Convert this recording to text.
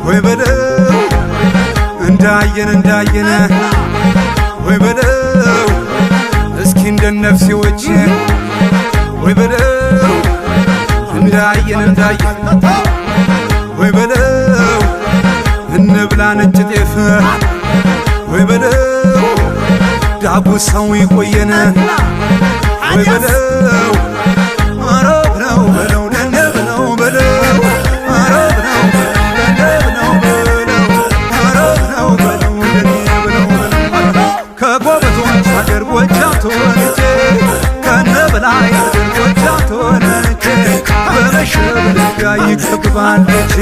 ወይ በለው እንዳየነ ወይ በለው እስኪ እንደነፍሴዎች ወይ በለው እንዳየን ወይ በለው እንብላ ነጭ ጤፍ ወይ በለው ዳጉሳው ይቆየን ወይ በለው አረብ ነው በለው ደነብ ነው በለው አረብ ነው ደነብ ነው በለው አረብ ነው በለው ደነብ ነው ከጎበቶች አገር ጎጃም ተወልጄ ከነበላይ አገር ጎጃም ተወልጄ በመሸብ ድንጋይ ይከብባለች